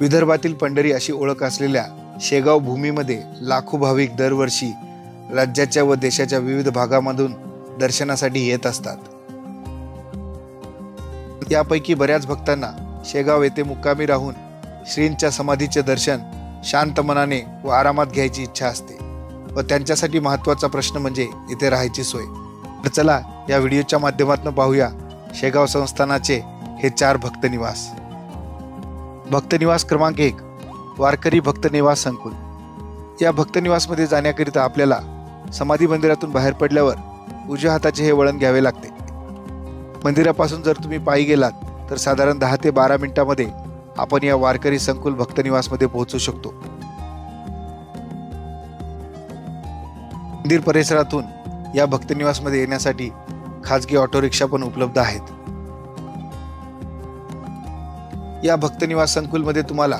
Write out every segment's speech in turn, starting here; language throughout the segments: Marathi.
विदर्भातील पंढरी अशी ओळख असलेल्या शेगाव भूमीमध्ये लाखो भाविक दरवर्षी राज्याच्या व देशाच्या विविध भागांमधून दर्शनासाठी येत असतात। यापैकी बऱ्याच भक्तांना शेगाव येथे मुक्कामी राहून श्रींच्या समाधीचे दर्शन शांत मनाने व आरामात घ्यायची इच्छा असते व त्यांच्यासाठी महत्त्वाचा प्रश्न म्हणजे इथे राहायची सोय। तर चला या व्हिडिओच्या माध्यमातून पाहूया शेगाव संस्थानाचे हे 4 भक्त निवास। भक्त निवास क्रमांक 1 वारकरी भक्त निवास संकुल। या भक्त निवासमध्ये जाण्याकरिता आपल्याला समाधी मंदिरातून बाहेर पडल्यावर उजव्या हाताचे हे वळण घ्यावे लागते। मंदिरापासून जर तुम्ही पायी गेलात तर साधारण 10 ते 12 मिनिटांमध्ये आपण या वारकरी संकुल भक्त निवासमध्ये पोहोचू शकतो। मंदिर परिसरातून या भक्त निवासमध्ये येण्यासाठी खाजगी ऑटो रिक्षा पण उपलब्ध आहेत। या भक्त निवास संकुलमध्ये तुम्हाला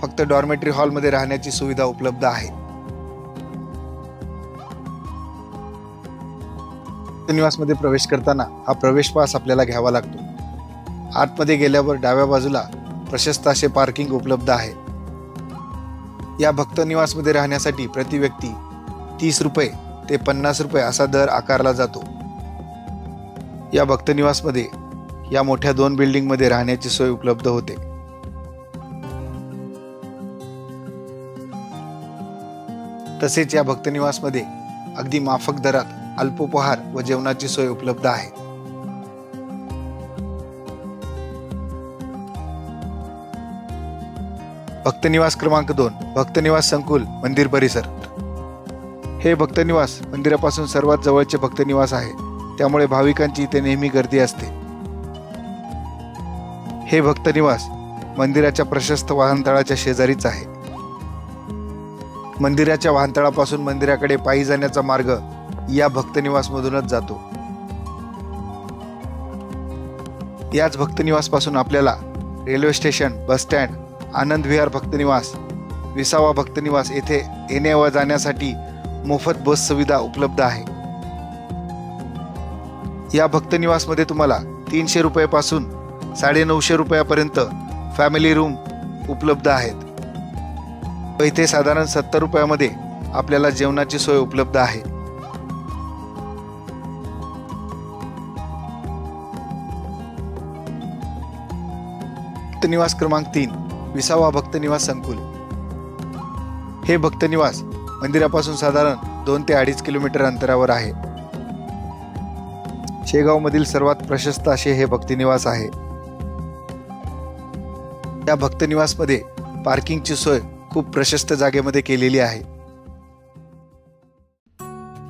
फक्त डॉर्मेटरी हॉलमध्ये राहण्याची सुविधा उपलब्ध आहे। भक्त निवासमध्ये प्रवेश करताना हा प्रवेश पास आपल्याला घ्यावा लागतो। आतमध्ये गेल्यावर डाव्या बाजूला प्रशस्त असे पार्किंग उपलब्ध आहे। या भक्त निवासमध्ये राहण्यासाठी प्रति व्यक्ती 30 रुपये ते 50 रुपये असा दर आकारला जातो। या भक्त निवासमध्ये या मोठ्या 2 बिल्डिंगमध्ये राहण्याची सोय उपलब्ध होते। तसेच या भक्त निवासमध्ये अगदी माफक दरात अल्पोपहार व जेवणाची सोय उपलब्ध आहे। भक्त निवास क्रमांक 2 भक्त निवास संकुल मंदिर परिसर। हे भक्त निवास मंदिरापासून सर्वात जवळचे भक्त निवास आहे, त्यामुळे भाविकांची इथे नेहमी गर्दी असते। हे भक्त निवास मंदिराच्या प्रशस्त वाहनतळाच्या शेजारीच आहे। मंदिराच्या वाहनतळापासून मंदिराकडे पायी जाण्याचा मार्ग या भक्त निवास मधूनच जातो। याच भक्त निवास पासून आपल्याला railway station, bus stand, Anand Vihar भक्त निवास, विसावा भक्त निवास येथे येण्या व जाण्यासाठी मोफत बस सुविधा उपलब्ध आहे। या भक्त निवास मध्ये तुम्हाला 300 रुपये पासून 950 रुपयापर्यंत फॅमिली रूम उपलब्ध आहेत व इथे साधारण 70 रुपयामध्ये आपल्याला जेवणाची सोय उपलब्ध आहे। भक्त निवास क्रमांक 3 विसावा भक्त निवास संकुल। हे भक्त निवास मंदिरापासून साधारण 2 ते 2.5 किलोमीटर अंतरावर आहे। शेगाव मधील सर्वात प्रशस्त असे हे भक्त निवास आहे। या भक्त निवास मध्ये पार्किंगची सोय खूप प्रशस्त जागेमध्ये केलेली आहे।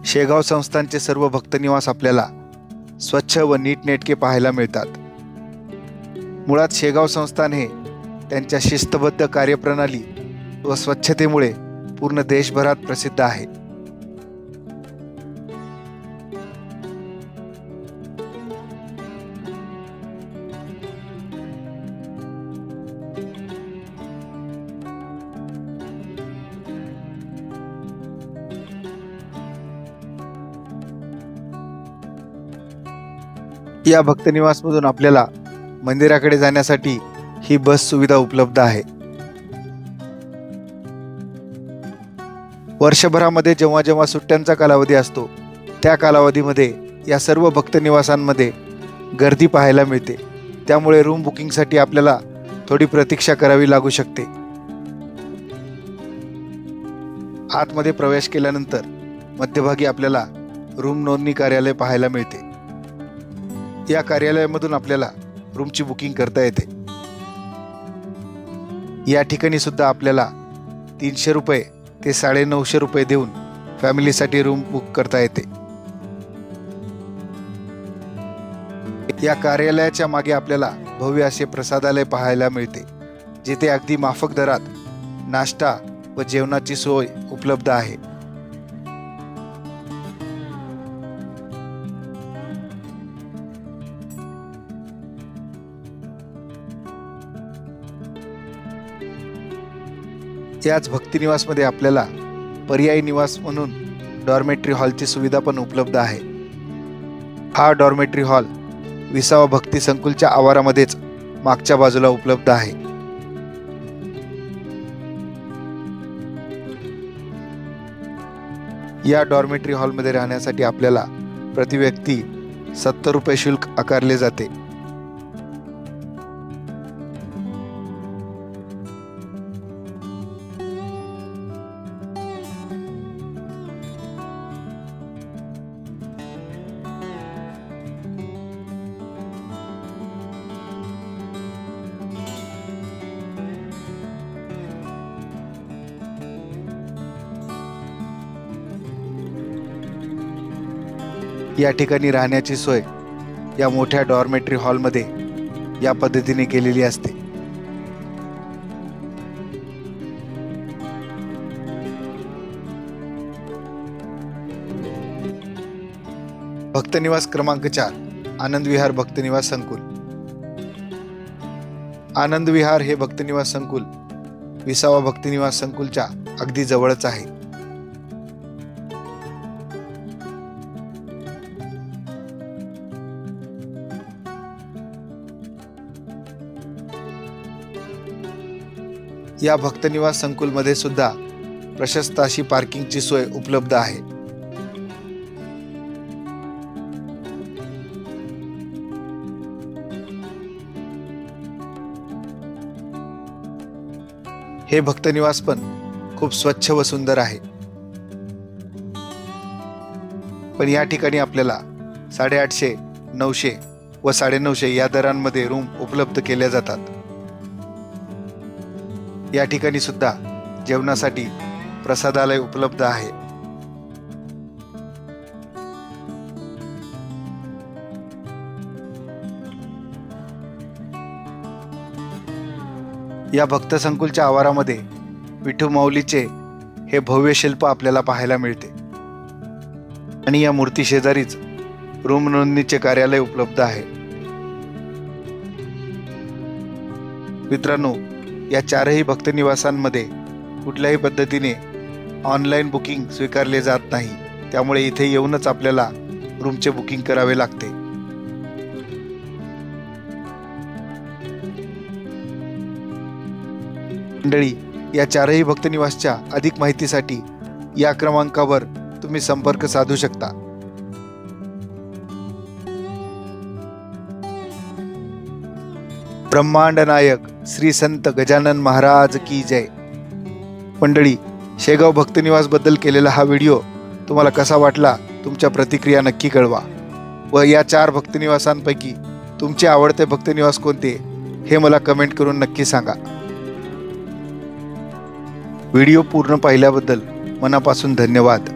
शेगाव संस्थानचे सर्व भक्त निवास आपल्याला स्वच्छ व नीटनेटके पाहायला मिळतात। मुळात शेगाव संस्थान हे त्यांच्या शिस्तबद्ध कार्यप्रणाली व स्वच्छतेमुळे पूर्ण देशभरात प्रसिद्ध आहे। या भक्त निवास मधून आपल्याला मंदिराकडे जाण्यासाठी ही बस सुविधा उपलब्ध आहे। वर्षभरामध्ये जेव्हा जेव्हा सुट्ट्यांचा कालावधी असतो त्या कालावधीमध्ये या सर्व भक्त निवासांमध्ये गर्दी पाहायला मिळते, त्यामुळे रूम बुकिंगसाठी आपल्याला थोडी प्रतीक्षा करावी लागू शकते। आतमध्ये प्रवेश केल्यानंतर मध्यभागी आपल्याला रूम नोंदणी कार्यालय पाहायला मिळते। या कार्यालयामधून आपल्याला रूमची बुकिंग करता येते। या ठिकाणी सुद्धा आपल्याला 300 रुपये ते 950 रुपये देऊन फॅमिलीसाठी रूम बुक करता येते। या कार्यालयाच्या मागे आपल्याला भव्य असे प्रसादालय पाहायला मिळते, जिथे अगदी माफक दरात नाश्ता व जेवणाची सोय उपलब्ध आहे। याच भक्ती निवास मध्ये आपल्याला पर्यायी निवास म्हणून डॉर्मेटरी हॉलची सुविधा पण उपलब्ध आहे। हा डॉर्मेटरी हॉल विसावा भक्ती संकुलच्या आवारामध्येच मागच्या बाजूला उपलब्ध आहे। या डॉर्मेटरी हॉलमध्ये राहण्यासाठी आपल्याला प्रति व्यक्ती 70 रुपये शुल्क आकारले जाते. या ठिकाणी राहण्याची सोय या मोठ्या डॉर्मेटरी हॉलमध्ये या पद्धतीने केलेली असते. भक्तनिवास क्रमांक 4 आनंद विहार भक्तनिवास संकुल. आनंद विहार हे भक्तनिवास संकुल 20वा भक्तनिवास संकुलच्या अगदी जवळच आहे. या भक्तनिवास संकुलमध्ये सुद्धा प्रशस्त अशी पार्किंगची सोय उपलब्ध आहे. हे भक्तनिवास पण खूप स्वच्छ व सुंदर आहे. पण या ठिकाणी आपल्याला 850, 900 व 950 या दरांमध्ये रूम उपलब्ध केल्या जातात. या ठिकाणी सुद्धा जेवणासाठी प्रसादालय उपलब्ध आहे. या भक्त संकुलच्या आवारामध्ये विठू माऊलीचे हे भव्य शिल्प आपल्याला पाहायला मिळते आणि या मूर्ती शेजारीच रूम नोंदणीचे कार्यालय उपलब्ध आहे. मित्रांनो, या 4ही भक्तनिवासांमध्ये कुठल्याही पद्धतीने ऑनलाईन बुकिंग स्वीकारले जात नाही. त्यामुळे इथे येऊनच आपल्याला रूमचे बुकिंग करावे लागते. मंडळी, या 4ही भक्तनिवासच्या अधिक माहितीसाठी या क्रमांकावर तुम्ही संपर्क साधू शकता. ब्रह्मांड नायक श्री संत गजानन महाराज की जय. मंडळी, शेगाव भक्तनिवास बद्दल केलेला हा व्हिडिओ तुम्हाला कसा वाटला? तुमच्या प्रतिक्रिया नक्की कळवा व या 4 भक्तनिवासांपैकी तुमचे आवडते भक्तनिवास कोणते हे मला कमेंट करून नक्की सांगा. व्हिडिओ पूर्ण पाहिल्याबद्दल मनापासून धन्यवाद.